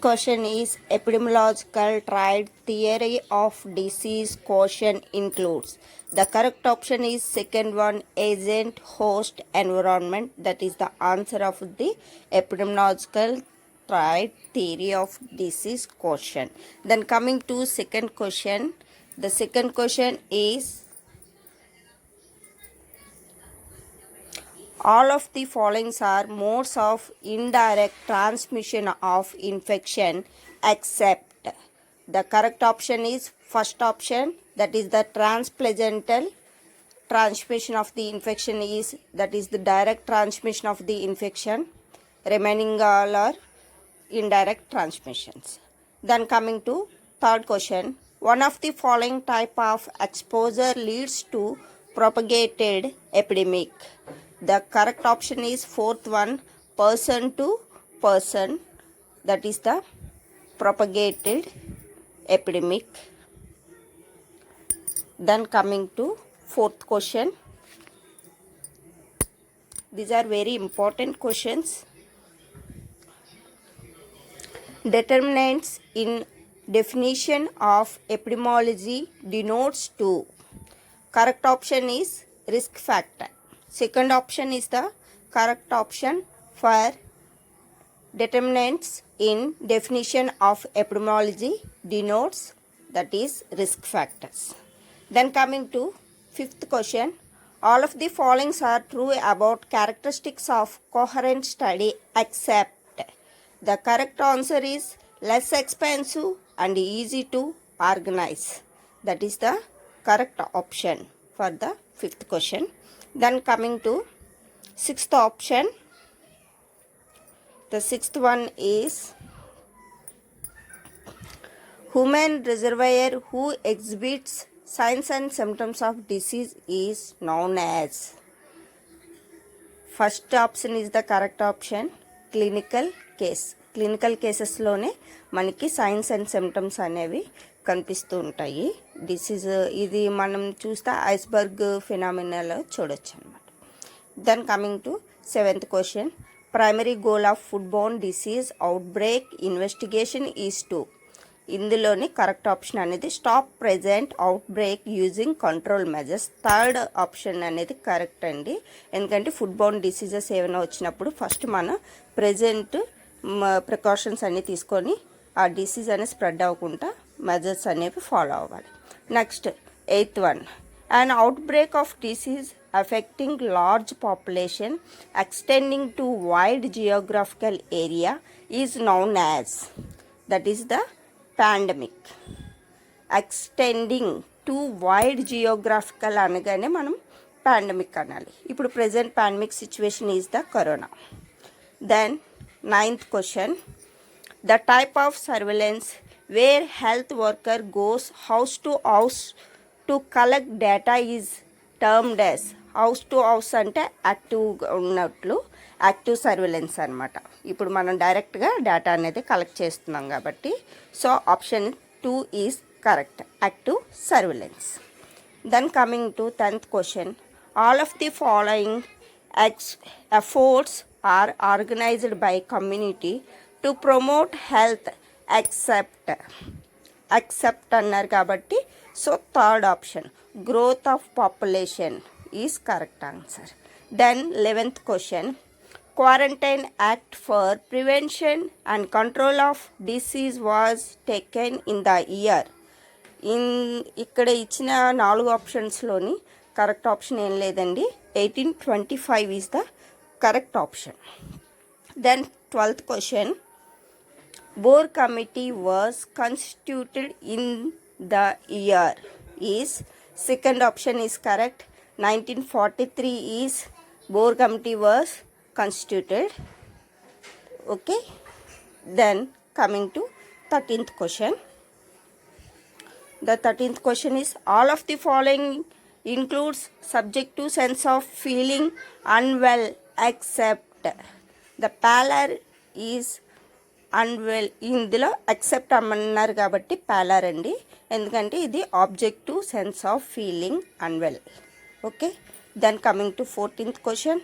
question is epidemiological triad theory of disease quotient includes. The correct option is second one, agent, host, environment. That is the answer of the epidemiological triad theory of disease quotient. Then coming to second question. The second question is all of the following are modes of indirect transmission of infection except. The correct option is first option, that is the transplacental transmission of the infection is, that is the direct transmission of the infection. Remaining all are indirect transmissions. Then coming to third question, one of the following type of exposure leads to propagated epidemic. The correct option is fourth one, person to person, that is the propagated epidemic. Then coming to fourth question, these are very important questions. Determinants in definition of epidemiology denotes to. Correct option is risk factor. Second option is the correct option for determinants in definition of epidemiology denotes, that is risk factors. Then coming to fifth question, all of the following are true about characteristics of coherent study except. The correct answer is less expensive and easy to organize. That is the correct option for the fifth question. Then coming to sixth option, the sixth one is human reservoir who exhibits signs and symptoms of disease is known as. First option is the correct option, clinical case. Clinical కేసెస్లోనే మనకి science and symptoms అనేవి కనిపిస్తూ ఉంటాయి. Disease ఇది మనం చూస్తే iceberg ఫినామినాలో చూడొచ్చు అనమాట. Then coming to seventh question, primary goal of food borne disease outbreak investigation is to. ఇందులోని కరెక్ట్ ఆప్షన్ అనేది stop present outbreak using control measures. Third option అనేది కరెక్ట్ అండి, ఎందుకంటే ఫుడ్ బోర్న్ డిసీజెస్ ఏమైనా వచ్చినప్పుడు first మనం present precautions అన్నీ తీసుకొని ఆ డిసీజ్ అనేది స్ప్రెడ్ అవ్వకుండా మెజర్స్ అనేవి ఫాలో అవ్వాలి. Next eighth one, an outbreak of disease affecting large population extending to wide geographical area is known as. That is the pandemic. Extending to wide geographical అనగానే మనం pandemic అనాలి. ఇప్పుడు present pandemic situation is the corona. Then ninth question, the type of surveillance where health worker goes house to house to collect data is termed as. House to house అంటే యాక్టివ్గా ఉన్నట్లు active surveillance అనమాట. ఇప్పుడు మనం డైరెక్ట్గా data అనేది collect చేస్తున్నాం కాబట్టి so option 2 is correct, active surveillance. Then coming to 10th question, all of the following efforts are organized by community to promote health except అన్నారు కాబట్టి so third option growth of population is correct answer. Then 11th question, quarantine act for prevention and control of disease was taken in the year. ఇక్కడ ఇచ్చిన 4 ఆప్షన్స్లోని correct option ఏం లేదండి, 1825 ఈజ్ ద correct option. Then 12th question, Board committee was constituted in the year is. Second option is correct, 1943 is Board committee was constituted. Okay. Then coming to 13th question, the 13th question is all of the following includes subjective sense of feeling unwell except. The pallor is unwell. ఇందులో except అమ్మన్నారు కాబట్టి pallor అండి, ఎందుకంటే ఇది objective sense of feeling unwell. Okay. Then coming to 14th question,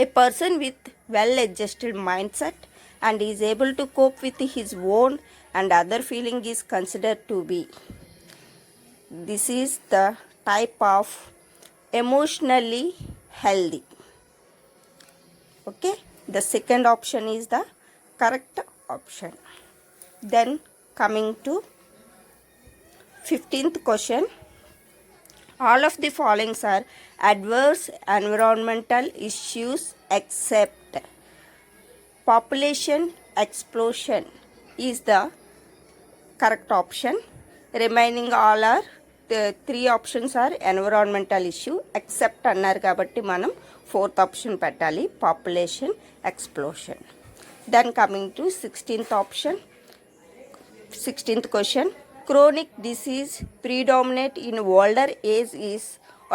a person with well adjusted mindset and is able to cope with his own and other feeling is considered to be. This is the type of emotionally healthy. Okay, the second option is the correct option. Then coming to 15th question, all of the following are adverse environmental issues except population explosion is the correct option. Remaining all are the three options are environmental issue except అన్నారు కాబట్టి మనం fourth option పెట్టాలి, population explosion. Then coming to 16th option, 16th question, chronic disease predominate in older age is,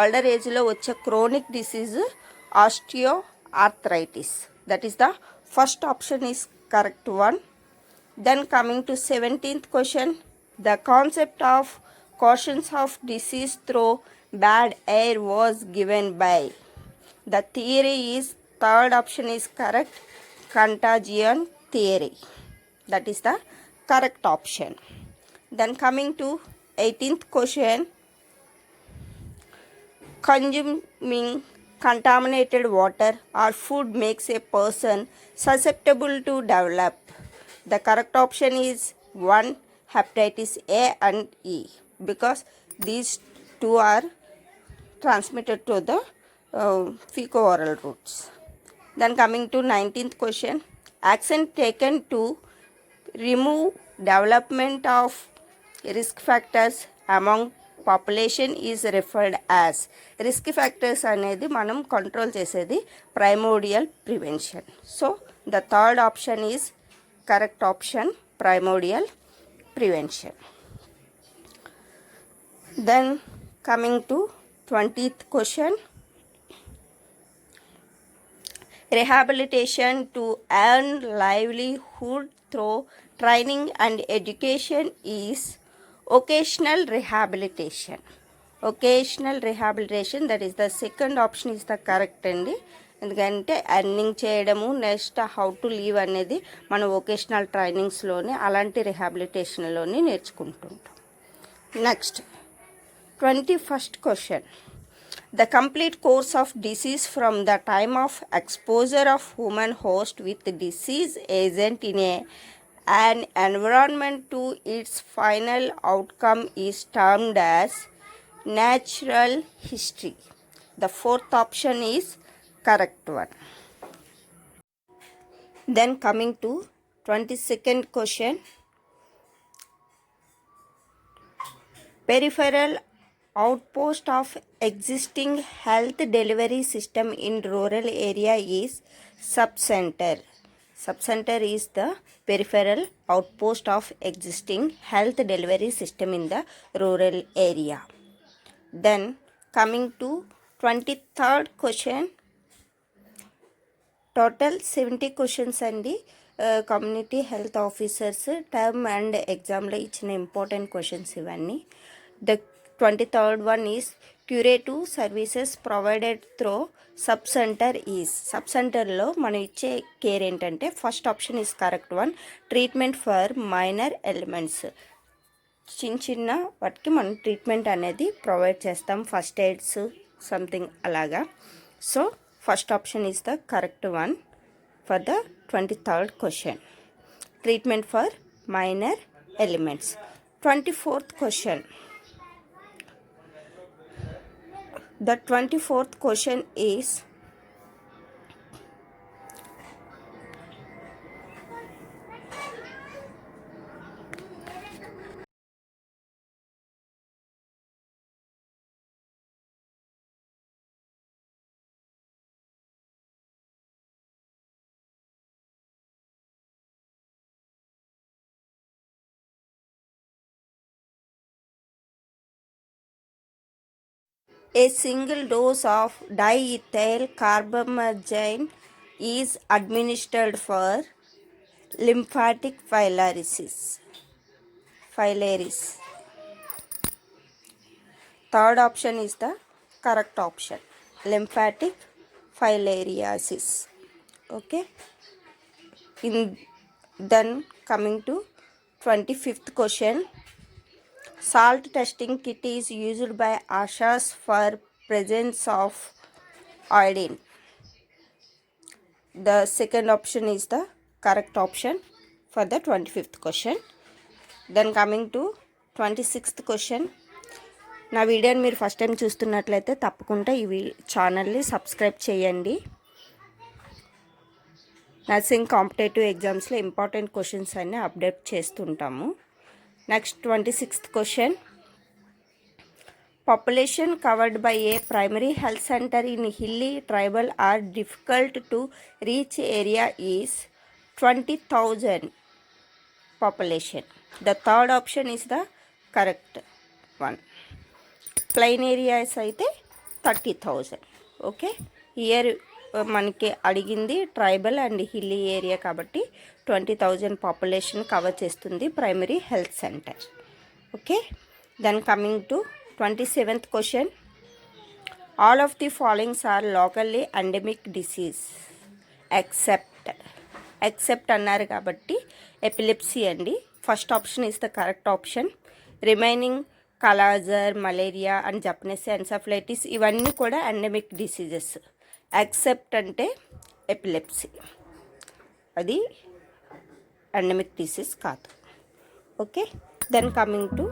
older age లో వచ్చే chronic disease osteoarthritis. That is the first option is correct one. Then coming to 17th question, the concept of cautions of disease through bad air was given by, the theory is third option is correct, contagion theory. That is the correct option. Then coming to 18th question, consuming contaminated water or food makes a person susceptible to develop. The correct option is 1, hepatitis A and E, because these two are transmitted to the fecal-oral routes. Then coming to 19th question, action taken to remove development of risk factors among population is referred as, risk factors అనేది మనం control చేసేది primordial prevention. So the third option is correct option, primordial prevention. Then coming to 20th question, rehabilitation to earn livelihood through training and education is occasional rehabilitation. Occasional rehabilitation, that is the second option is the correct అండి. ఎందుకంటే earning చేయడము, next how to leave అనేది మనం vocational ట్రైనింగ్స్లోనే అలాంటి రిహాబిలిటేషన్లోనే నేర్చుకుంటుంటాం. Next 21st question, the complete course of disease from the time of exposure of human host with disease agent in an environment to its final outcome is termed as natural history. The fourth option is correct one. Then coming to 22nd question, peripheral outpost of existing health delivery system in rural area is subcenter. Subcenter is the peripheral outpost of existing health delivery system in the rural area. Then coming to 23rd question, total 70 questions అండి. Community health officers term and ఎగ్జామ్లో ఇచ్చిన important questions ఇవన్నీ. The 23rd one is curative services provided through sub center is, sub సెంటర్లో మనం ఇచ్చే care ఏంటంటే first option is correct one, treatment for minor elements, చిన్న చిన్న వాటికి మనం ట్రీట్మెంట్ అనేది ప్రొవైడ్ చేస్తాం, ఫస్ట్ ఎయిడ్స్ సంథింగ్ అలాగా. So first option is the correct one for the 23rd question, treatment for minor elements. 24th question, the 24th question is a single dose of diethyl carbamazine is administered for lymphatic filariasis. Third option is the correct option, lymphatic filariasis. Okay, in Then coming to 25th question. Salt testing kit is used by ASHAs for presence of iodine. The second option is the correct option for the 25th question. Then coming to 26th question. నా వీడియోని మీరు first time చూస్తున్నట్లయితే తప్పకుండా ఈ ఛానల్ని subscribe చేయండి. Nursing competitive ఎగ్జామ్స్లో important questions అన్నీ అప్డేట్ చేస్తుంటాము. Next 26th question. Population covered by a primary health center in hilly tribal or difficult to reach area is 20,000 population. The third option is the correct one. Plain areas అయితే 30,000. Okay, year మనకి అడిగింది tribal and hilly area కాబట్టి 20,000 population cover చేస్తుంది primary health centre. Okay, then coming to 27th question. All of the followings are locally endemic disease except అన్నారు కాబట్టి epilepsy అండి. First option is the correct option. Remaining kala-azar, malaria and Japanese encephalitis ఇవన్నీ కూడా endemic diseases. Except అంటే epilepsy, అది endemic disease కాదు. Okay, then coming to